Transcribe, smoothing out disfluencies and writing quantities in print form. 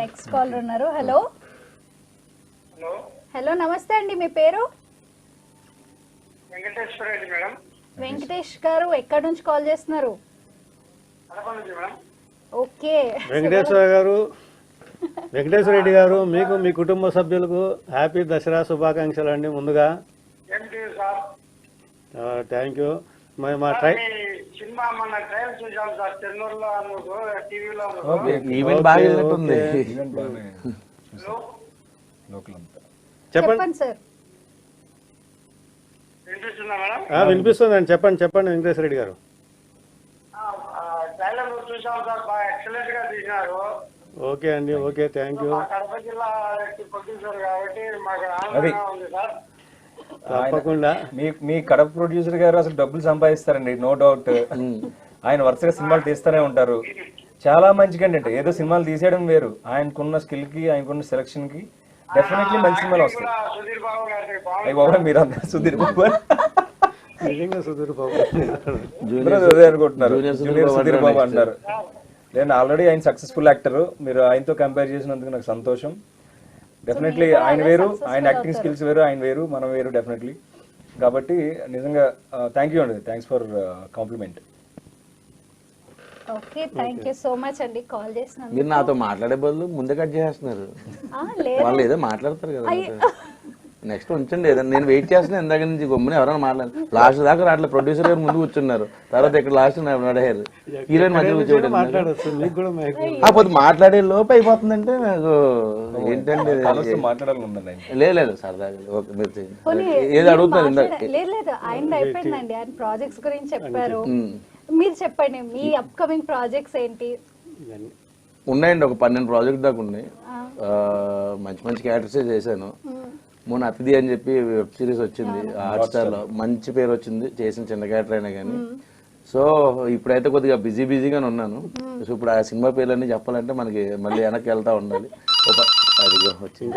Next caller ఉన్నారు. Hello hello hello నమస్తే అండి, మీ పేరు? వెంకటేశ్వర రెడ్డి మేడం. వెంకటేష్ గారు, ఎక్కడి నుంచి కాల్ చేస్తున్నారు? హడప నుంచి మేడం. ఓకే, వెంకటేశ్వర రెడ్డి గారు, మీకు మీ కుటుంబ సభ్యులకు హ్యాపీ దసరా శుభాకాంక్షలు అండి. ముందుగా ఏంటి సార్? Thank you. మా సార్, మీ సినిమా మన ట్రైల్ చూసాం సార్, చెన్నూరులో మీకు టీవీలో. ఈవెంట్ బాగా వెళ్ళినట్టుంది. చెప్పండి సార్. వినిపిస్తుందా మేడం? వినిపిస్తుందండి, చెప్పండి వెంకటేశ్వర రెడ్డి గారు. ట్రైలర్ చూసాం సార్, బాగా ఎక్సలెంట్ గా తీసినారు. ఓకే అండి, ఓకే, థ్యాంక్ యూ. మా కడప జిల్లా ప్రొడ్యూసర్ కాబట్టి మాకు ఆనందంగా ఉంది సార్. తప్పకుండా. మీ కడప ప్రొడ్యూసర్ గారు అసలు డబ్బులు సంపాదిస్తారండి, నో డౌట్. ఆయన వరుసగా సినిమాలు తీస్తూనే ఉంటారు. చాలా మంచి కంటెంట్. ఏదో సినిమాలు తీసేయడం వేరు, ఆయనకున్న స్కిల్ కి, ఆయనకున్న సెలక్షన్ కి డెఫినెట్లీ మంచి సినిమాలు వస్తాయి. సుధీర్ బాబు గారి అవి బాబు మీరు అందరూ సుధీర్ బాబు నిజంగా సుధీర్ బాబు అదే అనుకుంటున్నారు, జూనియర్ సుధీర్ బాబు అంటారు. నేను ఆల్రెడీ ఆయన సక్సెస్ఫుల్ యాక్టర్. మీరు ఆయనతో కంపేర్ చేసినందుకు నాకు సంతోషం. డెఫినెట్లీ ఆయన వేరు, ఆయన యాక్టింగ్ స్కిల్స్ వేరు, ఆయన వేరు, మనం వేరు డెఫినెట్లీ. కాబట్టి నిజంగా థ్యాంక్ యూ అండి, thanks for compliment. Okay, thank you so much అండి కాల్ చేసినందుకు. మీరు నాతో మాట్లాడే బదులు ముందే కట్ చేస్తున్నారు. వాళ్ళు ఏదో మాట్లాడతారు కదా, నెక్స్ట్ ఉంచండి ఏదైనా. నేను వెయిట్ చేస్తున్నాను ఇందాక నుంచి, గమ్మున ఎవరైనా మాట్లాడాలి. లాస్ట్ దాకా అట్లా ప్రొడ్యూసర్ గారు ముందు కూర్చున్నారు, తర్వాత ఇక్కడ లాస్ట్ నడహారు, హీరోయిన్ మధ్య కూర్చోబెట్టారు. మాట్లాడే లోపు అయిపోతుందంటే నాకు ఏంటంటే లేదు సరదాగా ఏదో అడుగుతున్నారు ఇందాక. లేదు, ఆయన అయిపోయిందండి. ఆయన ప్రాజెక్ట్స్ గురించి చెప్పారు. మీరు చెప్పండి, మీ అప్కమింగ్ ప్రాజెక్ట్స్ ఏంటి? ఉన్నాయండి, ఒక 12 ప్రాజెక్ట్ దాకా ఉన్నాయి. మంచి మంచి క్యారెక్టర్సే చేశాను. మొన్న అతిథి అని చెప్పి వెబ్ సిరీస్ వచ్చింది హాట్స్టార్ లో, మంచి పేరు వచ్చింది, చేసిన చిన్న క్యారెక్టర్ అయినా కానీ. సో ఇప్పుడైతే కొద్దిగా బిజీగానే ఉన్నాను. సో ఇప్పుడు ఆ సినిమా పేర్లన్నీ చెప్పాలంటే మనకి మళ్ళీ వెనక్కి వెళ్తా ఉండాలి. అది వచ్చింది.